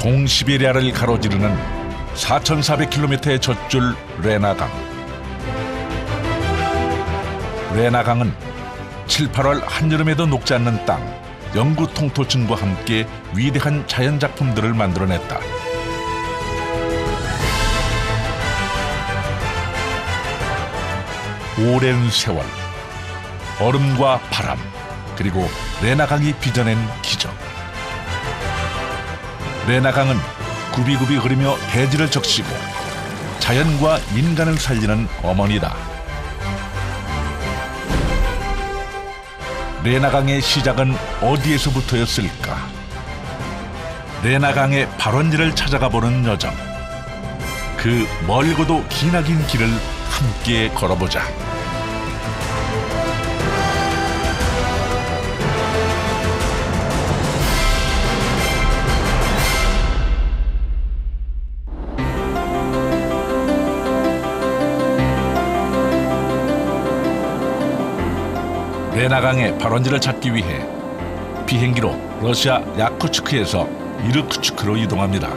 동시베리아를 가로지르는 4,400km의 젖줄 레나강. 레나강은 7, 8월 한여름에도 녹지 않는 땅, 영구 통토층과 함께 위대한 자연작품들을 만들어냈다. 오랜 세월, 얼음과 바람, 그리고 레나강이 빚어낸 기적. 레나강은 굽이굽이 흐르며 대지를 적시고 자연과 인간을 살리는 어머니다. 레나강의 시작은 어디에서부터였을까? 레나강의 발원지를 찾아가 보는 여정. 그 멀고도 기나긴 길을 함께 걸어보자. 레나강의 발원지를 찾기 위해 비행기로 러시아 야쿠츠크에서 이르쿠츠크로 이동합니다.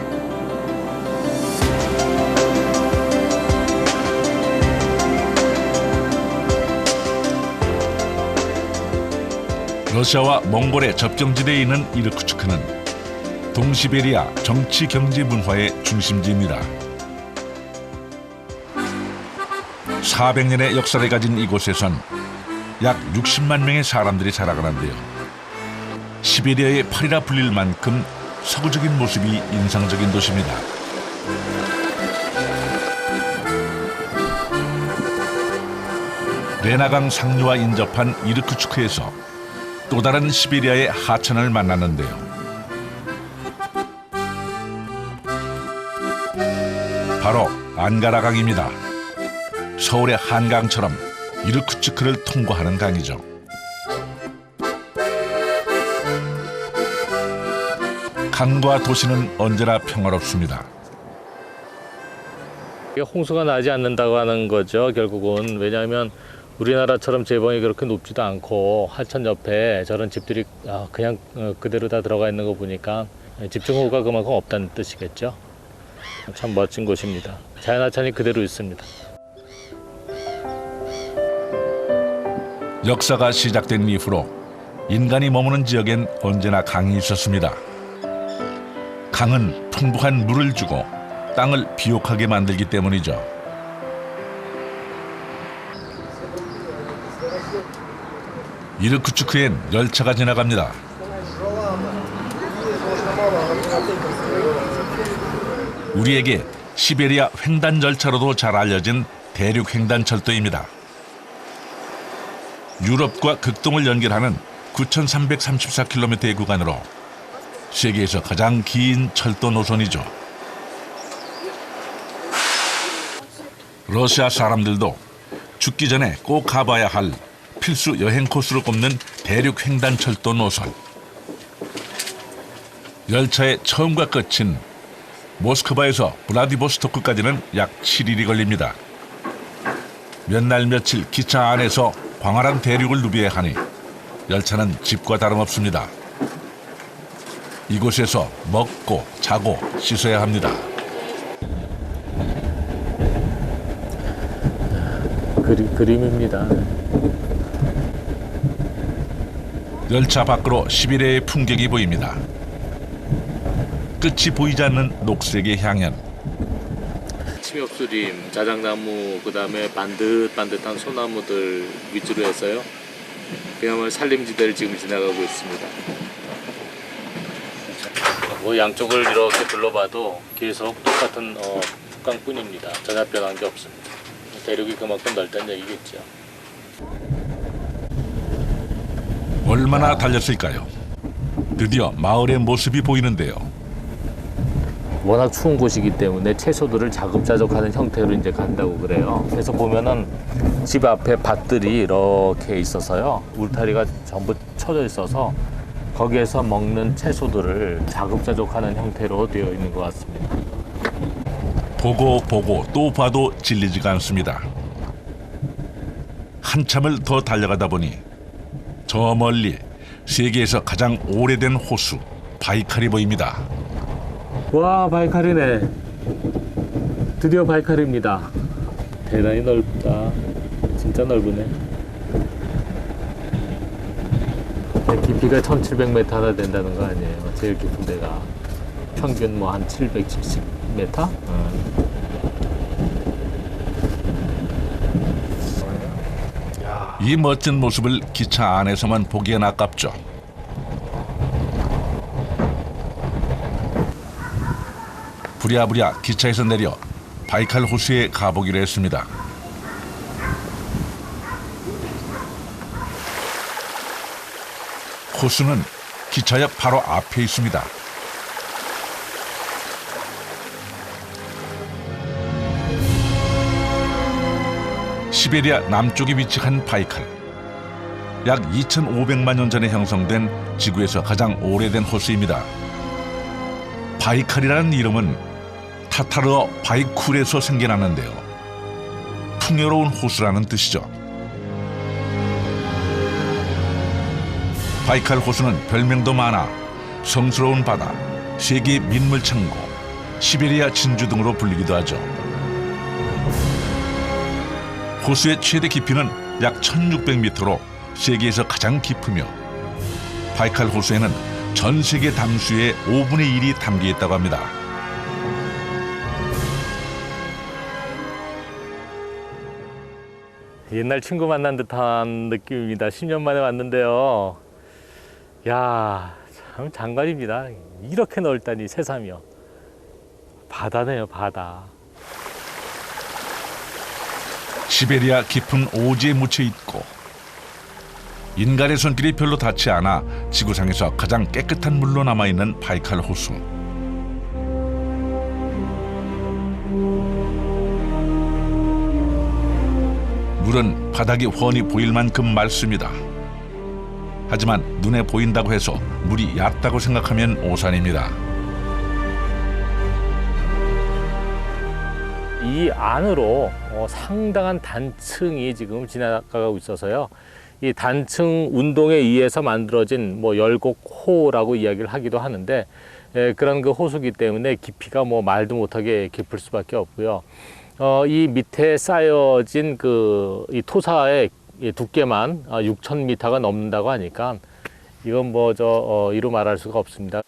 러시아와 몽골의 접경지대에 있는 이르쿠츠크는 동시베리아 정치, 경제, 문화의 중심지입니다. 400년의 역사를 가진 이곳에선 약 60만 명의 사람들이 살아가는데요. 시베리아의 파리라 불릴 만큼 서구적인 모습이 인상적인 도시입니다. 레나강 상류와 인접한 이르쿠츠크에서 또 다른 시베리아의 하천을 만났는데요. 바로 안가라강입니다. 서울의 한강처럼 이르쿠츠크를 통과하는 강이죠. 강과 도시는 언제나 평화롭습니다. 홍수가 나지 않는다고 하는 거죠, 결국은. 왜냐하면 우리나라처럼 제방이 그렇게 높지도 않고 하천 옆에 저런 집들이 그냥 그대로 다 들어가 있는 거 보니까 집중호우가 그만큼 없다는 뜻이겠죠. 참 멋진 곳입니다. 자연하천이 그대로 있습니다. 역사가 시작된 이후로 인간이 머무는 지역엔 언제나 강이 있었습니다. 강은 풍부한 물을 주고 땅을 비옥하게 만들기 때문이죠. 이르쿠츠크엔 열차가 지나갑니다. 우리에게 시베리아 횡단열차로도 잘 알려진 대륙횡단철도입니다. 유럽과 극동을 연결하는 9,334km의 구간으로 세계에서 가장 긴 철도 노선이죠. 러시아 사람들도 죽기 전에 꼭 가봐야 할 필수 여행 코스로 꼽는 대륙 횡단철도 노선. 열차의 처음과 끝인 모스크바에서 블라디보스토크까지는 약 7일이 걸립니다. 몇 날 며칠 기차 안에서 광활한 대륙을 누비해야 하니 열차는 집과 다름없습니다. 이곳에서 먹고 자고 씻어야 합니다. 그림입니다. 열차 밖으로 시베리아의 풍경이 보입니다. 끝이 보이지 않는 녹색의 향연. 침엽수림, 자작나무, 그다음에 반듯반듯한 소나무들 위주로 해서요. 그야말로 산림지대를 지금 지나가고 있습니다. 뭐 양쪽을 이렇게 둘러봐도 계속 똑같은 풍광뿐입니다. 전혀 변한 게 없습니다. 대륙이 그만큼 넓다는 얘기겠죠. 얼마나 달렸을까요? 드디어 마을의 모습이 보이는데요. 워낙 추운 곳이기 때문에 채소들을 자급자족하는 형태로 이제 간다고 그래요. 그래서 보면은 집 앞에 밭들이 이렇게 있어서요. 울타리가 전부 쳐져 있어서 거기에서 먹는 채소들을 자급자족하는 형태로 되어 있는 것 같습니다. 보고 또 봐도 질리지가 않습니다. 한참을 더 달려가다 보니 저 멀리 세계에서 가장 오래된 호수 바이칼이 보입니다. 와, 바이칼이네. 드디어 바이칼입니다. 대단히 넓다. 진짜 넓으네. 깊이가 1700m나 된다는 거 아니에요. 제일 깊은 데가. 평균 뭐 한 770m? 이 멋진 모습을 기차 안에서만 보기엔 아깝죠. 부랴부랴 기차에서 내려 바이칼 호수에 가보기로 했습니다. 호수는 기차역 바로 앞에 있습니다. 시베리아 남쪽에 위치한 바이칼. 약 2,500만 년 전에 형성된 지구에서 가장 오래된 호수입니다. 바이칼이라는 이름은 타타르어 바이쿨에서 생겨났는데요. 풍요로운 호수라는 뜻이죠. 바이칼 호수는 별명도 많아 성스러운 바다, 세계 민물 창고, 시베리아 진주 등으로 불리기도 하죠. 호수의 최대 깊이는 약 1,600m로 세계에서 가장 깊으며 바이칼 호수에는 전 세계 담수의 5분의 1이 담겨 있다고 합니다. 옛날 친구 만난 듯한 느낌입니다. 10년 만에 왔는데요. 야, 참 장관입니다. 이렇게 넓다니 새삼이요. 바다네요, 바다. 시베리아 깊은 오지에 묻혀 있고 인간의 손길이 별로 닿지 않아 지구상에서 가장 깨끗한 물로 남아있는 바이칼 호수. 물은 바닥이 훤히 보일 만큼 맑습니다. 하지만 눈에 보인다고 해서 물이 얕다고 생각하면 오산입니다. 이 안으로 상당한 단층이 지금 지나가고 있어서요. 이 단층 운동에 의해서 만들어진 뭐 열곡호라고 이야기를 하기도 하는데 그런 그 호수기 때문에 깊이가 뭐 말도 못하게 깊을 수밖에 없고요. 이 밑에 쌓여진 이 토사의 두께만 6,000m가 넘는다고 하니까 이건 뭐 이루 말할 수가 없습니다.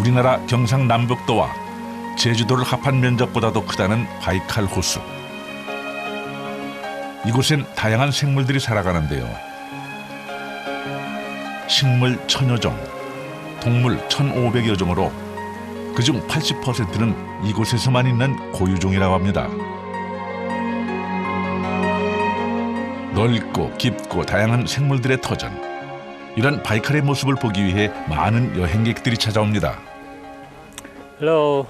우리나라 경상남북도와 제주도를 합한 면적보다도 크다는 바이칼 호수. 이곳엔 다양한 생물들이 살아가는데요. 식물 1,000여 종, 동물 1,500여 종으로 그중 80%는 이곳에서만 있는 고유종이라고 합니다. 넓고 깊고 다양한 생물들의 터전. 이런 바이칼의 모습을 보기 위해 많은 여행객들이 찾아옵니다. Hello.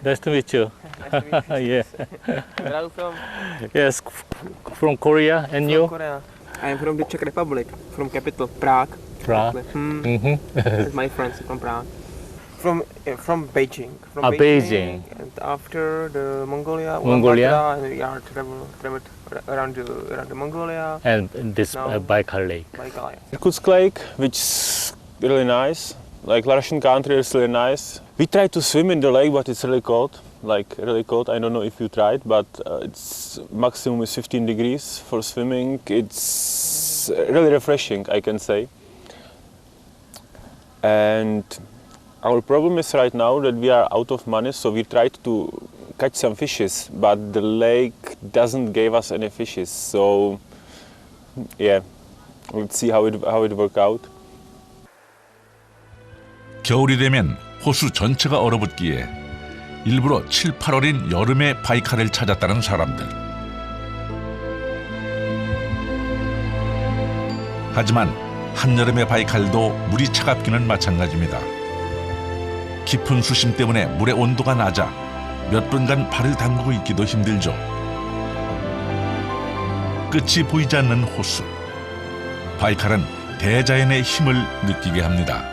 Nice to meet you. Yeah. Where are you from? Yes, from Korea. And you? Korea. I am from the Czech Republic, from capital Prague. Prague. That's my friends from Prague. From Beijing. From Beijing. And after the Mongolia. Mongolia? And we are traveled around the Mongolia. And this No. Baikal Lake. Baikal. Irkutsk Lake, which is really nice. Like Russian country is really nice. We tried to swim in the lake, but it's really cold. Like really cold. I don't know if you tried, but it's maximum is 15 degrees for swimming. It's really refreshing, I can say. And our problem is right now that we are out of money, so we tried to catch some fishes, but the lake doesn't give us any fishes. So yeah, let's see how it work out. 겨울이 되면 호수 전체가 얼어붙기에 일부러 7, 8월인 여름에 바이칼을 찾았다는 사람들. 하지만 한여름의 바이칼도 물이 차갑기는 마찬가지입니다. 깊은 수심 때문에 물의 온도가 낮아 몇 분간 발을 담그고 있기도 힘들죠. 끝이 보이지 않는 호수. 바이칼은 대자연의 힘을 느끼게 합니다.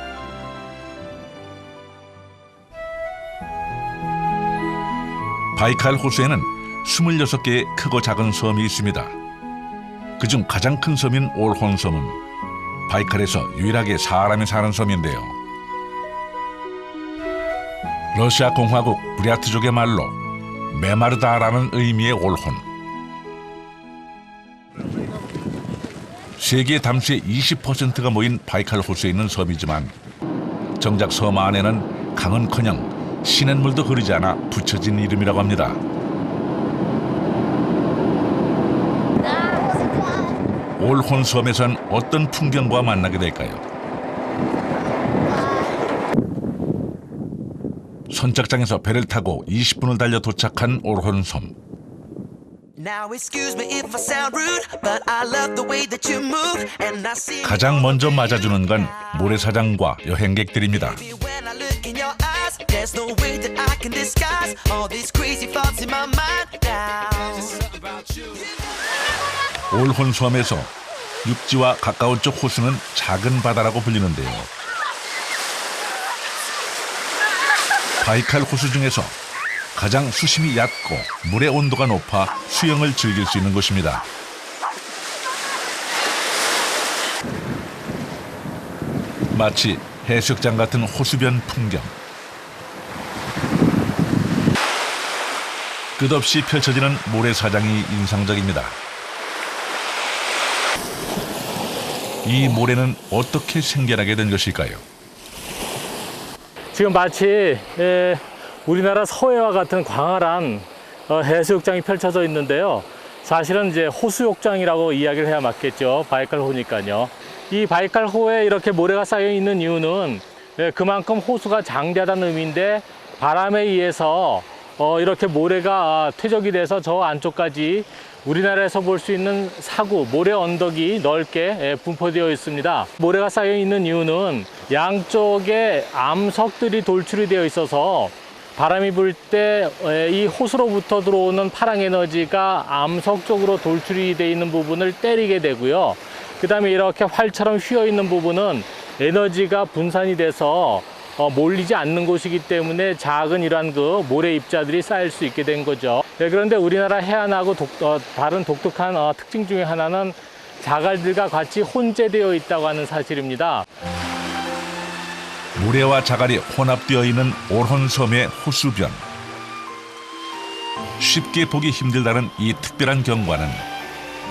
바이칼 호수에는 26개의 크고 작은 섬이 있습니다. 그중 가장 큰 섬인 올혼섬은 바이칼에서 유일하게 사람이 사는 섬인데요. 러시아 공화국 부랴트족의 말로 메마르다라는 의미의 올혼. 세계 담수의 20%가 모인 바이칼 호수에 있는 섬이지만 정작 섬 안에는 강은커녕 시냇물도 흐르지 않아 붙여진 이름이라고 합니다. 올혼 섬에선 어떤 풍경과 만나게 될까요? 선착장에서 배를 타고 20분을 달려 도착한 올혼 섬. Now excuse me if I sound rude, but I love the way that you move, and I see 가장 먼저 맞아주는 건 모래사장과 여행객들입니다. when I look in your eyes. There's no way that I can disguise all these crazy thoughts in my mind now. 올혼 섬에서 육지와 가까운 쪽 호수는 작은 바다라고 불리는데요. 바이칼 호수 중에서 가장 수심이 얕고 물의 온도가 높아 수영을 즐길 수 있는 곳입니다. 마치 해수욕장 같은 호수변 풍경. 끝없이 펼쳐지는 모래사장이 인상적입니다. 이 모래는 어떻게 생겨나게 된 것일까요? 지금 마치 우리나라 서해와 같은 광활한 해수욕장이 펼쳐져 있는데요. 사실은 이제 호수욕장이라고 이야기를 해야 맞겠죠. 바이칼호니까요. 이 바이칼호에 이렇게 모래가 쌓여 있는 이유는 그만큼 호수가 장대하다는 의미인데, 바람에 의해서 이렇게 모래가 퇴적이 돼서 저 안쪽까지 우리나라에서 볼 수 있는 사구, 모래 언덕이 넓게 분포되어 있습니다. 모래가 쌓여 있는 이유는 양쪽에 암석들이 돌출이 되어 있어서 바람이 불 때 이 호수로부터 들어오는 파랑 에너지가 암석 쪽으로 돌출이 되어 있는 부분을 때리게 되고요. 그 다음에 이렇게 활처럼 휘어 있는 부분은 에너지가 분산이 돼서 몰리지 않는 곳이기 때문에 작은 이러한 그 모래 입자들이 쌓일 수 있게 된 거죠. 그런데 우리나라 해안하고 다른 독특한 특징 중에 하나는 자갈들과 같이 혼재되어 있다고 하는 사실입니다. 모래와 자갈이 혼합되어 있는 올혼섬의 호수변. 쉽게 보기 힘들다는 이 특별한 경관은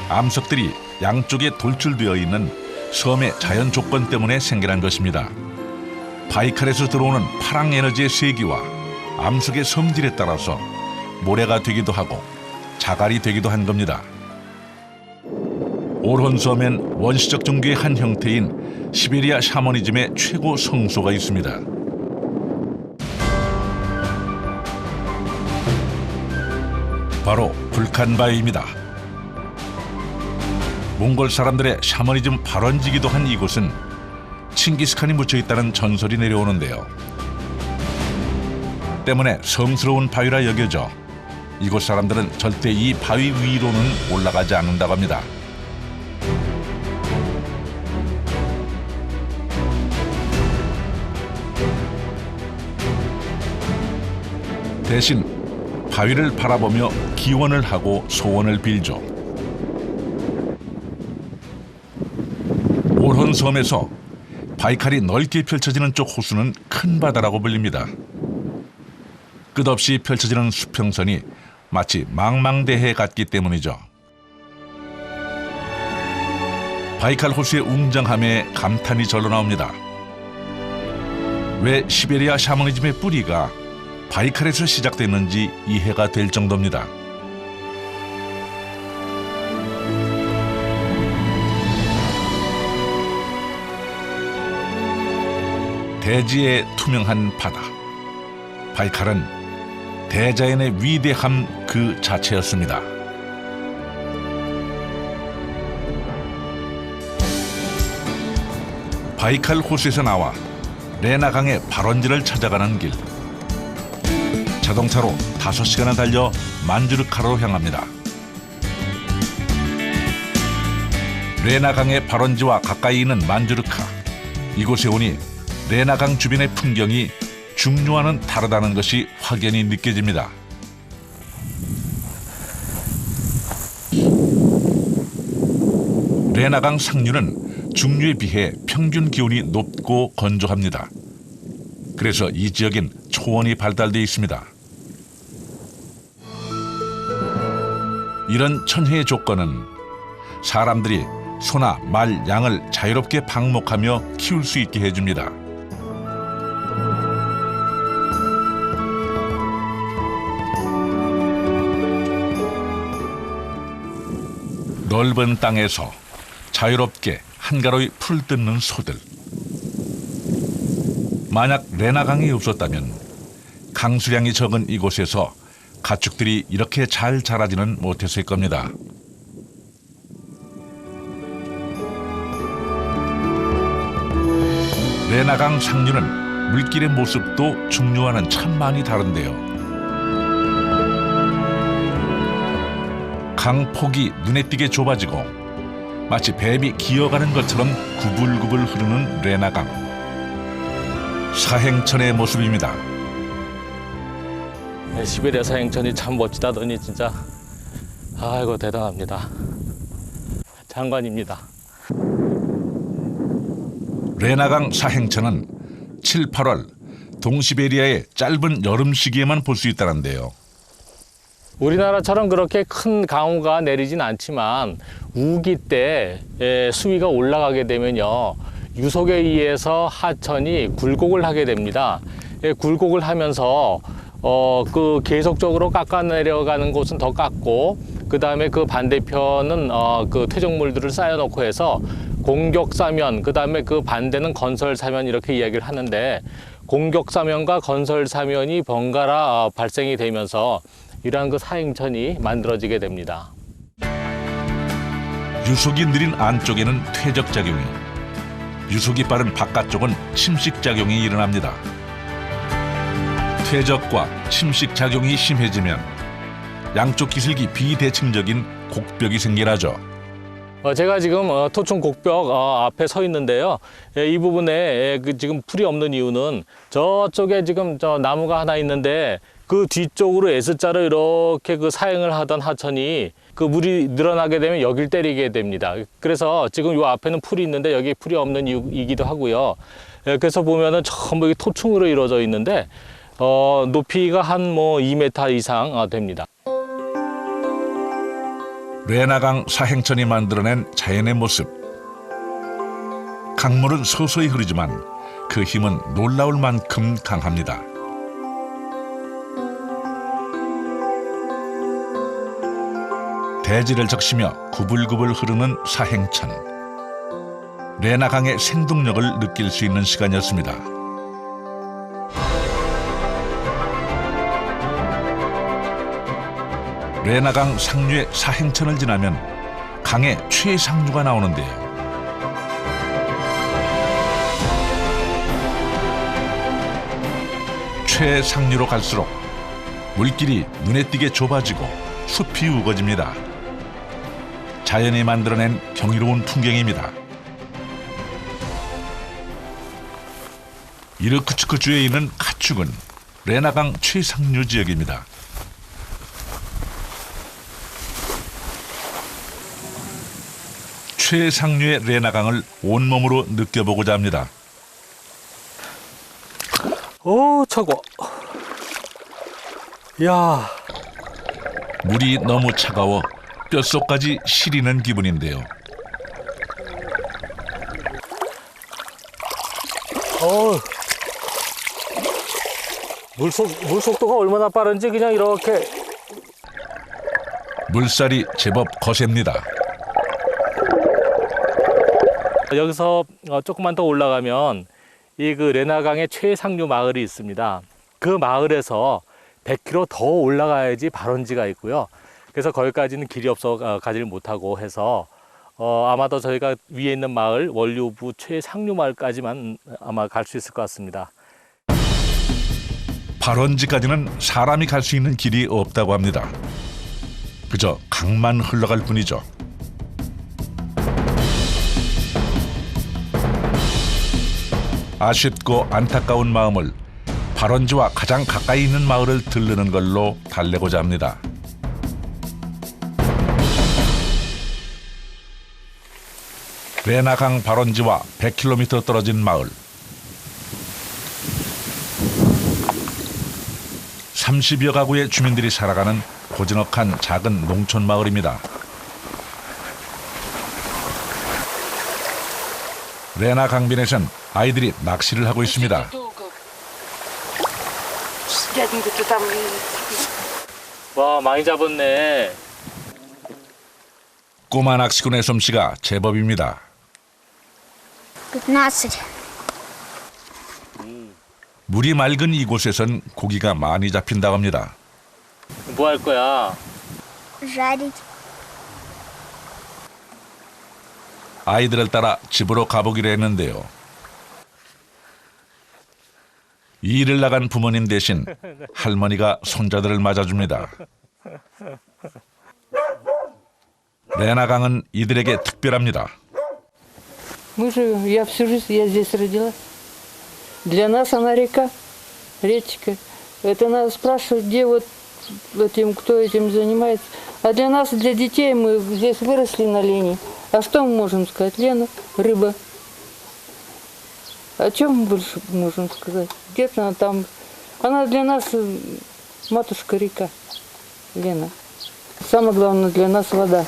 암석들이 양쪽에 돌출되어 있는 섬의 자연 조건 때문에 생겨난 것입니다. 바이칼에서 들어오는 파랑 에너지의 세기와 암석의 성질에 따라서 모래가 되기도 하고 자갈이 되기도 한 겁니다. 올혼섬엔 원시적 종교의 한 형태인 시베리아 샤머니즘의 최고 성소가 있습니다. 바로 불칸바위입니다. 몽골 사람들의 샤머니즘 발원지기도 한 이곳은 칭기스칸이 묻혀 있다는 전설이 내려오는데요. 때문에 성스러운 바위라 여겨져 이곳 사람들은 절대 이 바위 위로는 올라가지 않는다고 합니다. 대신 바위를 바라보며 기원을 하고 소원을 빌죠. 올혼섬에서 바이칼이 넓게 펼쳐지는 쪽 호수는 큰 바다라고 불립니다. 끝없이 펼쳐지는 수평선이 마치 망망대해 같기 때문이죠. 바이칼 호수의 웅장함에 감탄이 절로 나옵니다. 왜 시베리아 샤머니즘의 뿌리가 바이칼에서 시작됐는지 이해가 될 정도입니다. 대지의 투명한 바다. 바이칼은 대자연의 위대함 그 자체였습니다. 바이칼 호수에서 나와 레나강의 발원지를 찾아가는 길. 자동차로 5시간을 달려 만주르카로 향합니다. 레나강의 발원지와 가까이 있는 만주르카. 이곳에 오니 레나강 주변의 풍경이 중류와는 다르다는 것이 확연히 느껴집니다. 레나강 상류는 중류에 비해 평균 기온이 높고 건조합니다. 그래서 이 지역엔 초원이 발달돼 있습니다. 이런 천혜의 조건은 사람들이 소나 말, 양을 자유롭게 방목하며 키울 수 있게 해줍니다. 넓은 땅에서 자유롭게 한가로이 풀 뜯는 소들. 만약 레나강이 없었다면 강수량이 적은 이곳에서 가축들이 이렇게 잘 자라지는 못했을 겁니다. 레나강 상류는 물길의 모습도 중류와는 참 많이 다른데요. 강폭이 눈에 띄게 좁아지고 마치 뱀이 기어가는 것처럼 구불구불 흐르는 레나강. 사행천의 모습입니다. 시베리아 사행천이 참 멋지다더니 진짜 아이고 대단합니다. 장관입니다. 레나강 사행천은 7, 8월 동시베리아의 짧은 여름 시기에만 볼 수 있다는데요. 우리나라처럼 그렇게 큰 강우가 내리진 않지만 우기 때 수위가 올라가게 되면요, 유속에 의해서 하천이 굴곡을 하게 됩니다. 굴곡을 하면서 그 계속적으로 깎아 내려가는 곳은 더 깎고, 그 다음에 그 반대편은 그 퇴적물들을 쌓여놓고 해서 공격 사면, 그 다음에 그 반대는 건설 사면 이렇게 이야기를 하는데, 공격 사면과 건설 사면이 번갈아 발생이 되면서 이러한 그 사행천이 만들어지게 됩니다. 유속이 느린 안쪽에는 퇴적작용이, 유속이 빠른 바깥쪽은 침식작용이 일어납니다. 퇴적과 침식작용이 심해지면 양쪽 기슭이 비대칭적인 곡벽이 생겨나죠. 제가 지금 토촌 곡벽 앞에 서 있는데요. 이 부분에 지금 풀이 없는 이유는 저쪽에 지금 저 나무가 하나 있는데 그 뒤쪽으로 S자로 이렇게 그 사행을 하던 하천이 그 물이 늘어나게 되면 여길 때리게 됩니다. 그래서 지금 요 앞에는 풀이 있는데 여기 풀이 없는 이유이기도 하고요. 그래서 보면은 전부 이게 토층으로 이루어져 있는데 높이가 한 뭐 2m 이상 됩니다. 레나강 사행천이 만들어낸 자연의 모습. 강물은 서서히 흐르지만 그 힘은 놀라울 만큼 강합니다. 대지를 적시며 구불구불 흐르는 사행천. 레나강의 생동력을 느낄 수 있는 시간이었습니다. 레나강 상류의 사행천을 지나면 강의 최상류가 나오는데요. 최상류로 갈수록 물길이 눈에 띄게 좁아지고 숲이 우거집니다. 자연이 만들어낸 경이로운 풍경입니다. 이르크츠크주에 있는 카축은 레나강 최상류 지역입니다. 최상류의 레나강을 온몸으로 느껴보고자 합니다. 오, 차가워. 이야. 물이 너무 차가워 뼛속까지 시리는 기분인데요. 물 속도가 얼마나 빠른지 그냥 이렇게. 물살이 제법 거셉니다. 여기서 조금만 더 올라가면 이 그 레나강의 최상류 마을이 있습니다. 그 마을에서 100km 더 올라가야지 발원지가 있고요. 그래서 거기까지는 길이 없어 가지를 못하고 해서 아마도 저희가 위에 있는 마을 원류부 최상류 마을까지만 아마 갈 수 있을 것 같습니다. 발원지까지는 사람이 갈 수 있는 길이 없다고 합니다. 그저 강만 흘러갈 뿐이죠. 아쉽고 안타까운 마음을 발원지와 가장 가까이 있는 마을을 들르는 걸로 달래고자 합니다. 레나강 발원지와 100km 떨어진 마을. 30여 가구의 주민들이 살아가는 고즈넉한 작은 농촌 마을입니다. 레나 강변에선 아이들이 낚시를 하고 있습니다. 와, 많이 잡았네. 꼬마 낚시꾼의 솜씨가 제법입니다. 15. 물이 맑은 이곳에선 고기가 많이 잡힌다고 합니다. 뭐 할 거야? Жарить. 아이들을 따라 집으로 가보기로 했는데요. 일을 나간 부모님 대신 할머니가 손자들을 맞아줍니다. 레나강은 이들에게 특별합니다. Я всю жизнь, я здесь родилась. Для нас она река, речка. Это надо спрашивать, где вот этим, кто этим занимается. А для нас, для детей, мы здесь выросли на Лене. А что мы можем сказать? Лена, рыба. О чем мы больше можем сказать? Где-то она там. Она для нас матушка река, Лена. Самое главное для нас вода.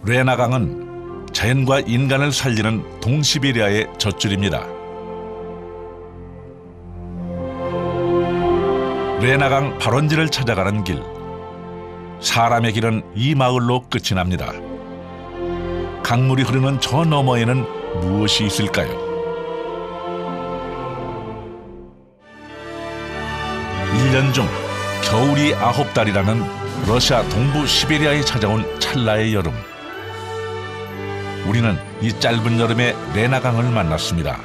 레나강은 자연과 인간을 살리는 동시베리아의 젖줄입니다. 레나강 발원지를 찾아가는 길. 사람의 길은 이 마을로 끝이 납니다. 강물이 흐르는 저 너머에는 무엇이 있을까요? 일 년 중 겨울이 9달이라는 러시아 동부 시베리아에 찾아온 찰나의 여름. 우리는 이 짧은 여름에 레나강을 만났습니다.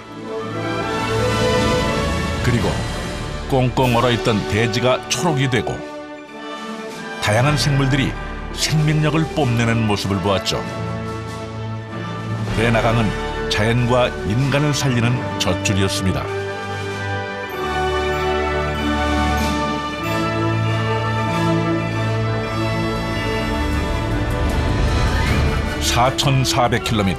그리고 꽁꽁 얼어있던 대지가 초록이 되고 다양한 생물들이 생명력을 뽐내는 모습을 보았죠. 레나강은 자연과 인간을 살리는 젖줄이었습니다. (4,400km)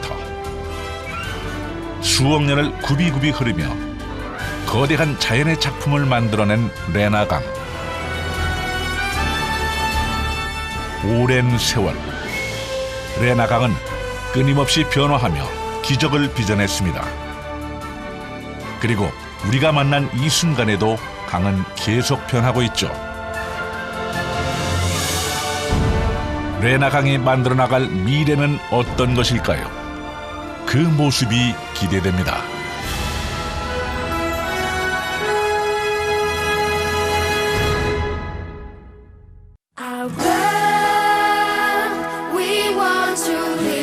수억 년을 굽이굽이 흐르며 거대한 자연의 작품을 만들어낸 레나강. 오랜 세월 레나강은 끊임없이 변화하며 기적을 빚어냈습니다. 그리고 우리가 만난 이 순간에도 강은 계속 변하고 있죠. 레나강이 만들어 나갈 미래는 어떤 것일까요? 그 모습이 기대됩니다. Our world, we want to live.